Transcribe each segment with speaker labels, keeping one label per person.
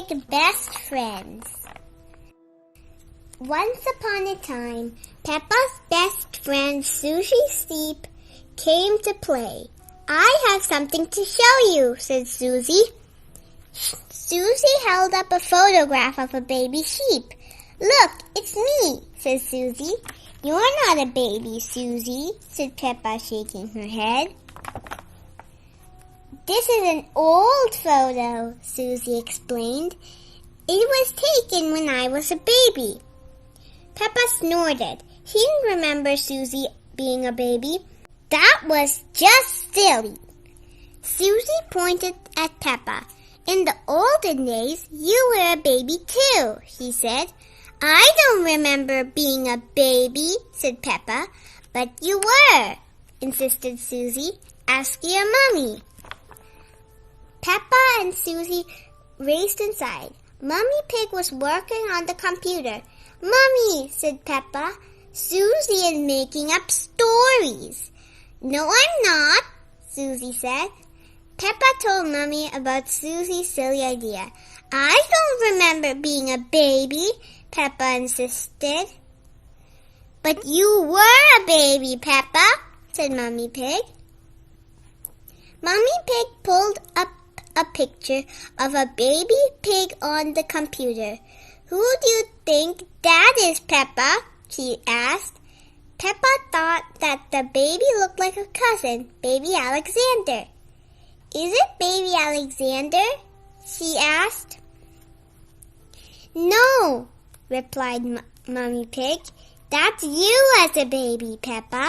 Speaker 1: Pig Best Friends. Once upon a time, Peppa's best friend Susie Sheep came to play. "I have something to show you," said Susie. Susie held up a photograph of a baby sheep. "Look, it's me," said Susie. "You're not a baby, Susie," said Peppa, shaking her head. "This is an old photo," Susie explained. "It was taken when I was a baby." Peppa snorted. She didn't remember Susie being a baby. That was just silly. Susie pointed at Peppa. "In the olden days, you were a baby too," she said. "I don't remember being a baby," said Peppa. "But you were," insisted Susie. "Ask your mummy." Peppa and Susie raced inside. Mummy Pig was working on the computer. "Mummy," said Peppa, "Susie is making up stories." "No, I'm not," Susie said. Peppa told Mummy about Susie's silly idea. "I don't remember being a baby," Peppa insisted. "But you were a baby, Peppa," said Mummy Pig. Mummy Pig pulled up a picture of a baby pig on the computer. "Who do you think that is, Peppa?" she asked. Peppa thought that the baby looked like a cousin, Baby Alexander. "Is it Baby Alexander?" she asked. "No," replied Mummy Pig. "That's you as a baby, Peppa."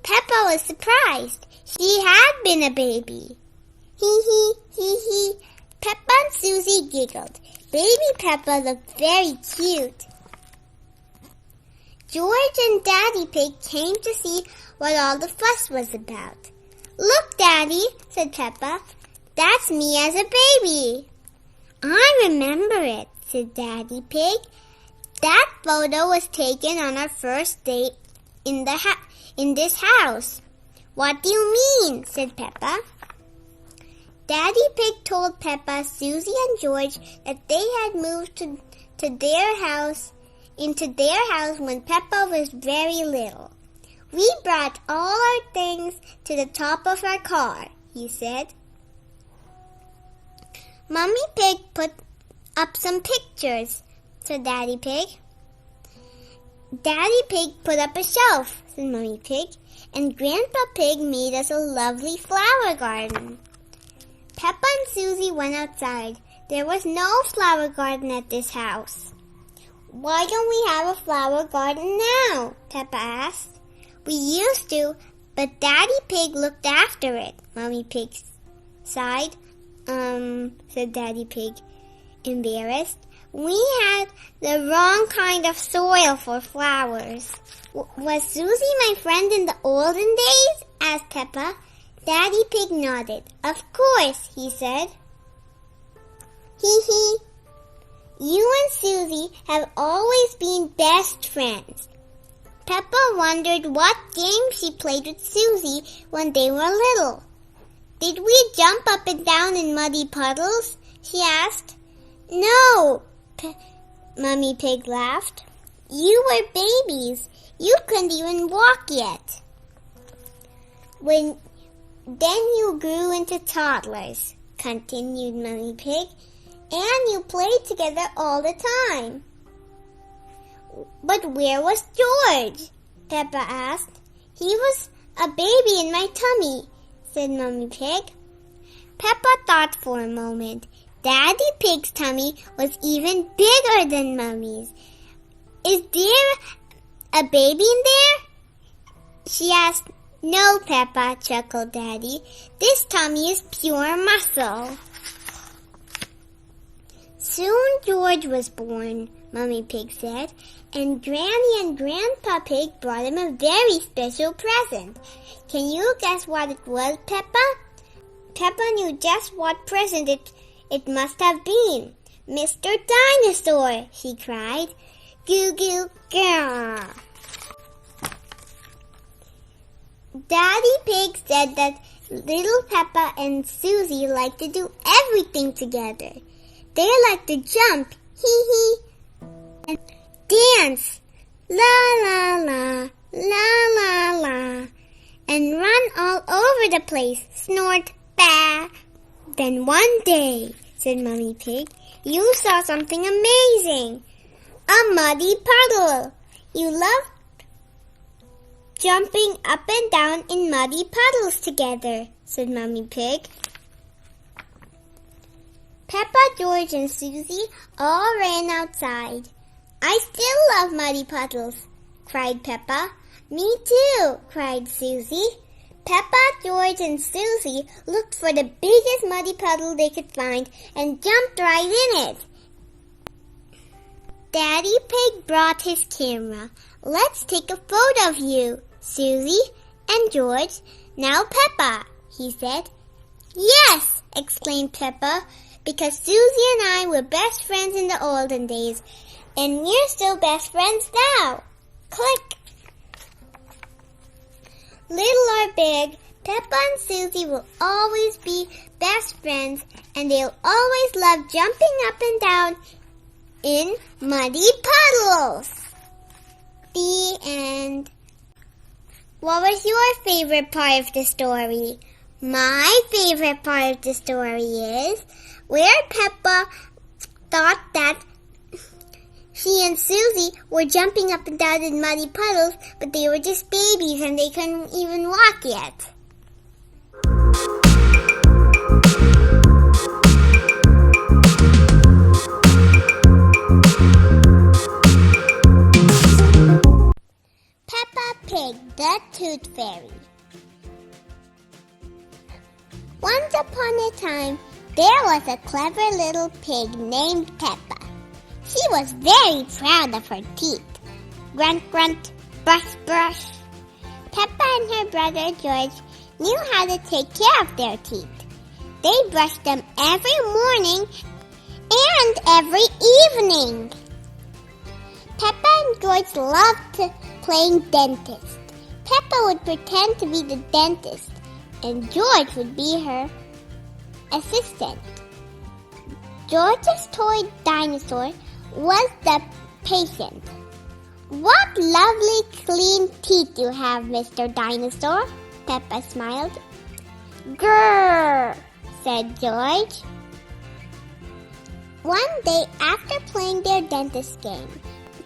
Speaker 1: Peppa was surprised. She had been a baby. Hee hee, hee hee. Peppa and Susie giggled. Baby Peppa looked very cute. George and Daddy Pig came to see what all the fuss was about. "Look, Daddy," said Peppa. "That's me as a baby." "I remember it," said Daddy Pig. "That photo was taken on our first date in this house." "What do you mean?" said Peppa. Daddy Pig told Peppa, Susie, and George that they had moved into their house when Peppa was very little. "We brought all our things to the top of our car," he said. Mummy Pig put up some pictures, said Daddy Pig. Daddy Pig put up a shelf, said Mummy Pig, and Grandpa Pig made us a lovely flower garden. Peppa and Susie went outside. There was no flower garden at this house. "Why don't we have a flower garden now?" Peppa asked. "We used to, but Daddy Pig looked after it," Mummy Pig sighed. Said Daddy Pig, embarrassed. "We had the wrong kind of soil for flowers." "Was Susie my friend in the olden days?" asked Peppa. Daddy Pig nodded. "Of course," he said. "Hee hee. You and Susie have always been best friends." Peppa wondered what game she played with Susie when they were little. "Did we jump up and down in muddy puddles?" she asked. "No," Mummy Pig laughed. "You were babies. You couldn't even walk yet. Then you grew into toddlers," continued Mummy Pig, "and you played together all the time." "But where was George?" Peppa asked. "He was a baby in my tummy," said Mummy Pig. Peppa thought for a moment. Daddy Pig's tummy was even bigger than Mummy's. "Is there a baby in there?" she asked. "No, Peppa," chuckled Daddy. "This tummy is pure muscle." Soon George was born, Mummy Pig said, and Granny and Grandpa Pig brought him a very special present. Can you guess what it was, Peppa? Peppa knew just what present it must have been. "Mr. Dinosaur!" she cried. "Goo goo gah!" Daddy Pig said that little Peppa and Susie liked to do everything together. They like to jump, hee hee, and dance, la la la, la la la, and run all over the place, snort, bah. Then one day, said Mummy Pig, you saw something amazing. A muddy puddle. You love jumping up and down in muddy puddles together, said Mummy Pig. Peppa, George, and Susie all ran outside. I still love muddy puddles, cried Peppa. Me too, cried Susie. Peppa, George, and Susie looked for the biggest muddy puddle they could find and jumped right in it. Daddy Pig brought his camera. Let's take a photo of you, Susie and George. Now Peppa, he said. Yes, exclaimed Peppa, because Susie and I were best friends in the olden days, and we're still best friends now. Click. Little or big, Peppa and Susie will always be best friends, and they'll always love jumping up and down in muddy puddles. The end. What was your favorite part of the story? My favorite part of the story is where Peppa thought that she and Susie were jumping up and down in muddy puddles, but they were just babies and they couldn't even walk yet. Peppa Pig, the Tooth Fairy. Once upon a time, there was a clever little pig named Peppa. She was very proud of her teeth. Grunt, grunt, brush, brush. Peppa and her brother George knew how to take care of their teeth. They brushed them every morning and every evening. Peppa and George loved playing dentist. Peppa would pretend to be the dentist, and George would be her assistant. George's toy dinosaur was the patient. What lovely clean teeth you have, Mr. Dinosaur, Peppa smiled. Grrr, said George. One day after playing their dentist game,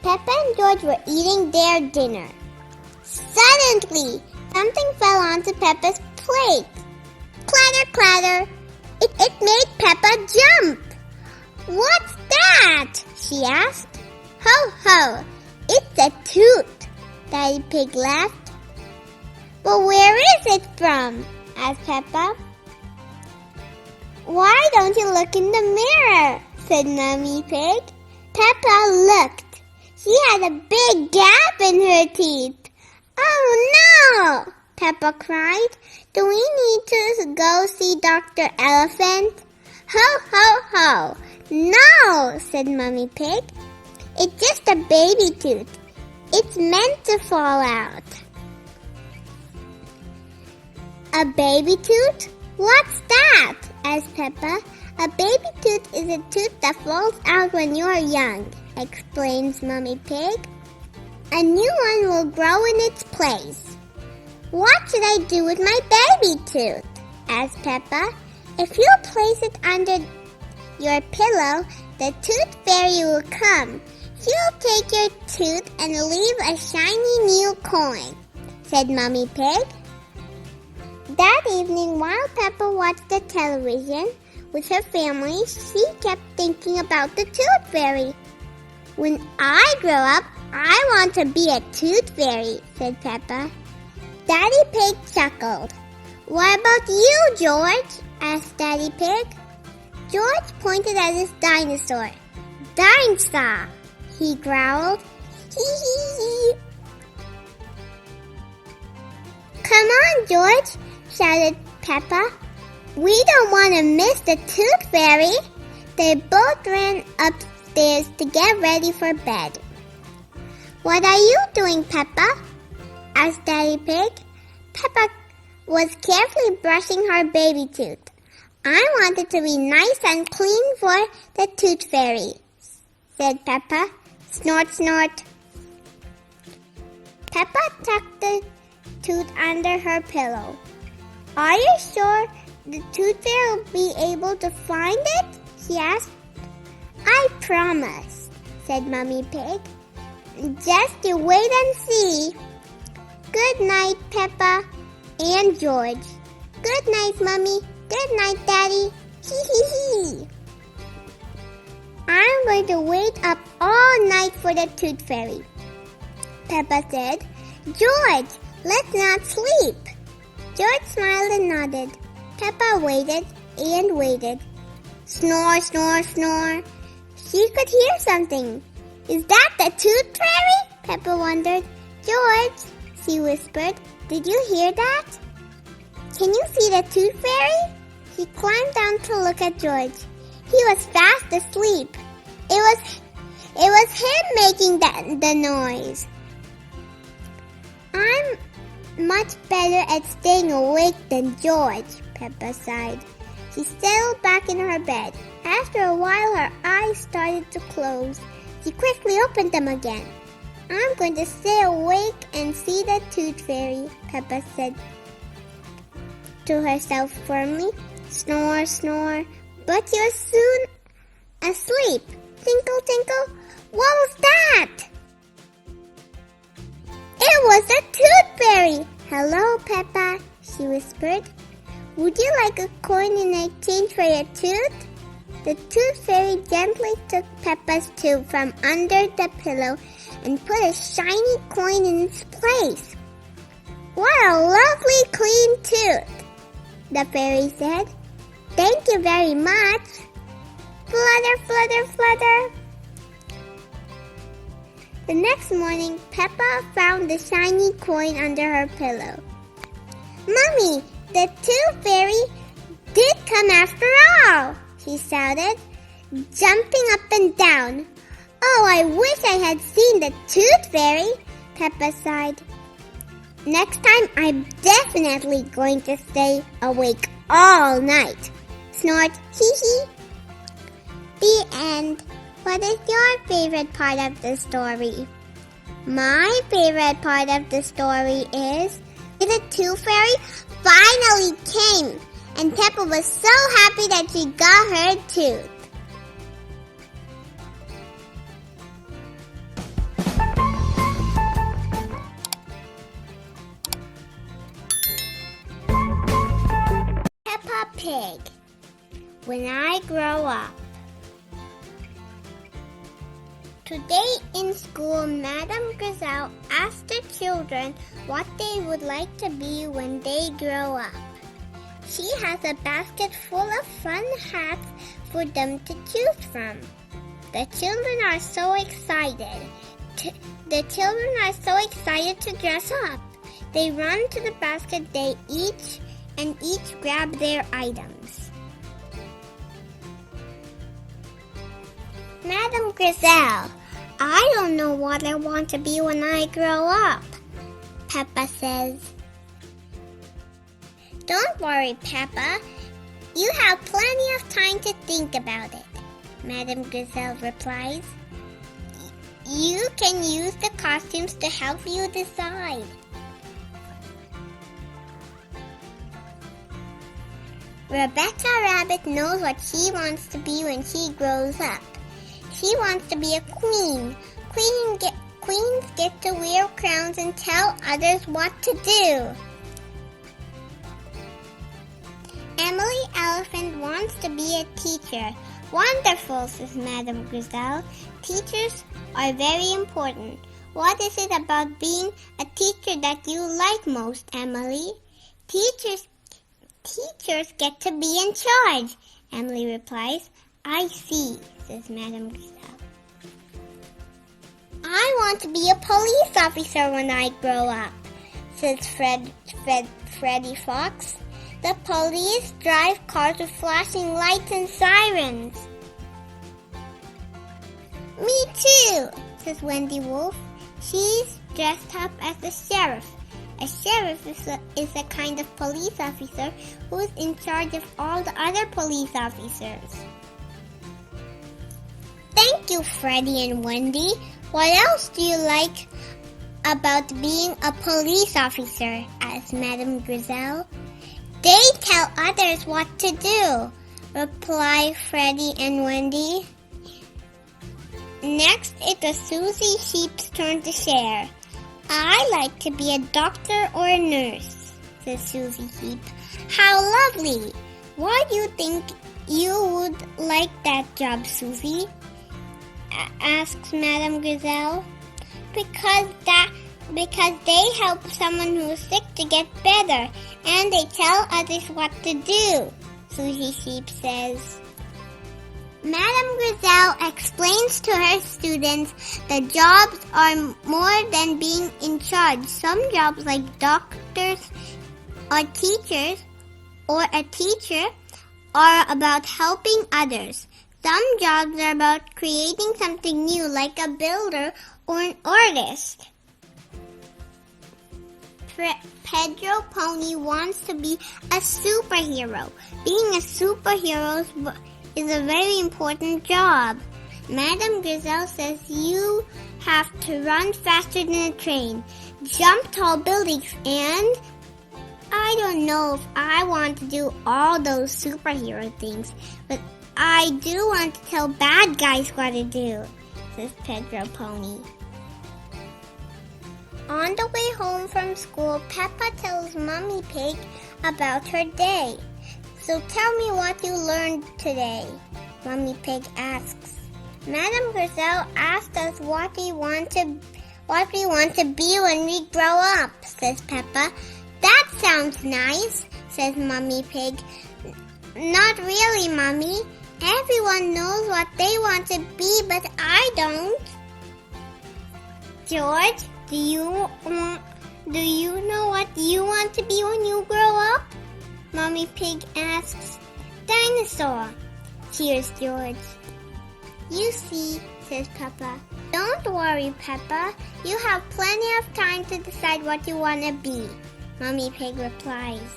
Speaker 1: Peppa and George were eating their dinner. Suddenly, something fell onto Peppa's plate. Clatter, clatter. It made Peppa jump. What's that? She asked. Ho, ho, it's a tooth, Daddy Pig laughed. But where is it from? Asked Peppa. Why don't you look in the mirror? Said Mummy Pig. Peppa looked. She had a big gap in her teeth. Oh no! Peppa cried. Do we need to go see Dr. Elephant? Ho, ho, ho. No, said Mummy Pig. It's just a baby tooth. It's meant to fall out. A baby tooth? What's that? Asked Peppa. A baby tooth is a tooth that falls out when you're young, explains Mummy Pig. A new one will grow in its place. What should I do with my baby tooth? Asked Peppa. If you place it under your pillow, the tooth fairy will come. She'll take your tooth and leave a shiny new coin, said Mummy Pig. That evening, while Peppa watched the television with her family, she kept thinking about the tooth fairy. When I grow up, I want to be a tooth fairy, said Peppa. Daddy Pig chuckled. What about you, George? Asked Daddy Pig. George pointed at his dinosaur. Dinosaur, he growled. Hee hee hee. Come on, George, shouted Peppa. We don't want to miss the tooth fairy. They both ran upstairs to get ready for bed. What are you doing, Peppa? Asked Daddy Pig. Peppa was carefully brushing her baby tooth. I want it to be nice and clean for the Tooth Fairy, said Peppa. Snort, snort. Peppa tucked the tooth under her pillow. Are you sure the Tooth Fairy will be able to find it? She asked. I promise, said Mummy Pig. Just you wait and see. Good night, Peppa and George. Good night, Mummy. Good night, Daddy. Hee hee hee. I'm going to wait up all night for the Tooth Fairy, Peppa said. George, let's not sleep. George smiled and nodded. Peppa waited and waited. Snore, snore, snore. She could hear something. Is that the Tooth Fairy? Peppa wondered. George, she whispered, did you hear that? Can you see the Tooth Fairy? She climbed down to look at George. He was fast asleep. It was him making the noise. I'm much better at staying awake than George, Peppa sighed. She settled back in her bed. After a while, her eyes started to close. She quickly opened them again. I'm going to stay awake and see the Tooth Fairy, Peppa said to herself firmly. Snore, snore, but you're soon asleep. Tinkle, tinkle, what was that? It was the Tooth Fairy. Hello, Peppa, she whispered. Would you like a coin in exchange for your tooth? The Tooth Fairy gently took Peppa's tooth from under the pillow and put a shiny coin in its place. What a lovely clean tooth, the fairy said. Thank you very much. Flutter, flutter, flutter. The next morning, Peppa found the shiny coin under her pillow. Mummy, the Tooth Fairy did come after all, she shouted, jumping up and down. Oh, I wish I had seen the Tooth Fairy, Peppa sighed. Next time, I'm definitely going to stay awake all night. Snort, hee hee. The end. What is your favorite part of the story? My favorite part of the story is the Tooth Fairy finally came, and Peppa was so happy that she got her tooth. Peppa Pig. When I grow up. Today in school, Madame Griselle asked the children what they would like to be when they grow up. She has a basket full of fun hats for them to choose from. The children are so excited. The children are so excited to dress up. They run to the basket, each grab their items. Madame Griselle, I don't know what I want to be when I grow up, Peppa says. Don't worry, Peppa. You have plenty of time to think about it, Madame Griselle replies. You can use the costumes to help you decide. Rebecca Rabbit knows what she wants to be when she grows up. She wants to be a queen. Queens get to wear crowns and tell others what to do. Emily Elephant wants to be a teacher. Wonderful, says Madame Griselle. Teachers are very important. What is it about being a teacher that you like most, Emily? Teachers get to be in charge, Emily replies. I see, says Madame Griselle. I want to be a police officer when I grow up, says Freddy Fox. The police drive cars with flashing lights and sirens. Me too, says Wendy Wolf. She's dressed up as the sheriff. A sheriff is a kind of police officer who is in charge of all the other police officers. Thank you, Freddie and Wendy. What else do you like about being a police officer? Asked Madame Griselle. They tell others what to do, replied Freddie and Wendy. Next, it was Susie Sheep's turn to share. I like to be a doctor or a nurse, said Susie Sheep. How lovely! Why do you think you would like that job, Susie? Asks Madame Griselle. Because they help someone who is sick to get better, and they tell others what to do, Susie Sheep says. Madame Griselle explains to her students that jobs are more than being in charge. Some jobs like doctors or teachers or a teacher are about helping others. Some jobs are about creating something new like a builder or an artist. Pedro Pony wants to be a superhero. Being a superhero is a very important job. Madame Griselle says you have to run faster than a train, jump tall buildings, and I don't know if I want to do all those superhero things, but I do want to tell bad guys what to do, says Pedro Pony. On the way home from school, Peppa tells Mummy Pig about her day. So tell me what you learned today, Mummy Pig asks. Madame Griselle asked us what we want to be when we grow up, says Peppa. That sounds nice, says Mummy Pig. Not really, Mummy. Everyone knows what they want to be, but I don't. George, do you know what you want to be when you grow up? Mummy Pig asks. Dinosaur, cheers George. You see, says Peppa. Don't worry, Peppa. You have plenty of time to decide what you want to be, Mummy Pig replies.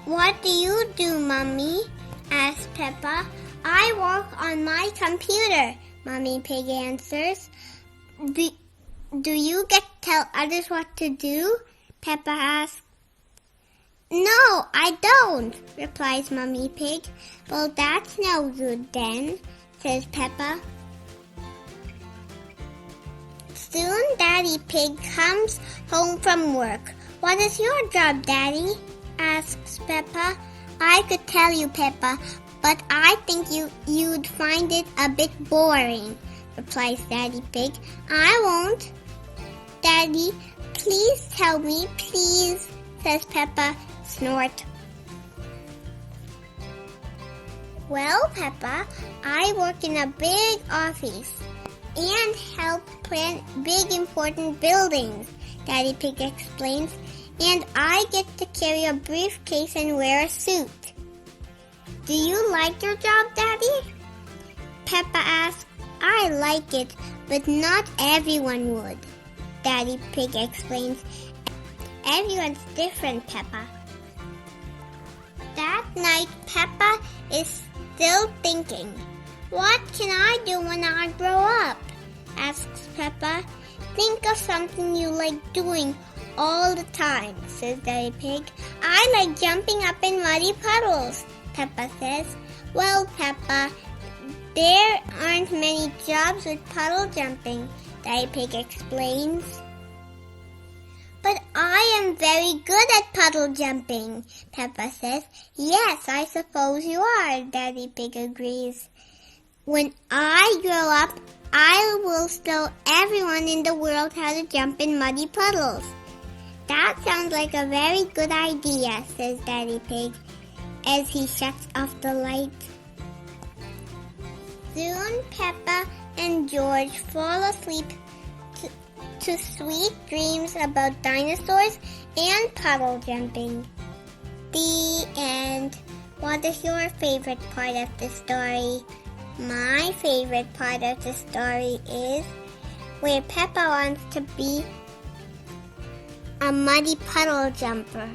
Speaker 1: What do you do, Mummy? Asks Peppa. I work on my computer, Mummy Pig answers. Do you get to tell others what to do? Peppa asks. No, I don't, replies Mummy Pig. Well, that's no good then, says Peppa. Soon Daddy Pig comes home from work. What is your job, Daddy? Asks Peppa. I could tell you, Peppa, but I think you'd find it a bit boring, replies Daddy Pig. I won't. Daddy, please tell me, please, says Peppa. Snort. Well, Peppa, I work in a big office and help plan big important buildings, Daddy Pig explains, and I get to carry a briefcase and wear a suit. Do you like your job, Daddy? Peppa asks. I like it, but not everyone would, Daddy Pig explains. Everyone's different, Peppa. That night, Peppa is still thinking. What can I do when I grow up? Asks Peppa. Think of something you like doing all the time, says Daddy Pig. I like jumping up in muddy puddles, Peppa says. Well, Peppa, there aren't many jobs with puddle jumping, Daddy Pig explains. But I am very good at puddle jumping, Peppa says. Yes, I suppose you are, Daddy Pig agrees. When I grow up, I will show everyone in the world how to jump in muddy puddles. That sounds like a very good idea, says Daddy Pig, as he shuts off the light. Soon Peppa and George fall asleep to sweet dreams about dinosaurs and puddle jumping. The end. What is your favorite part of the story? My favorite part of the story is where Peppa wants to be a muddy puddle jumper.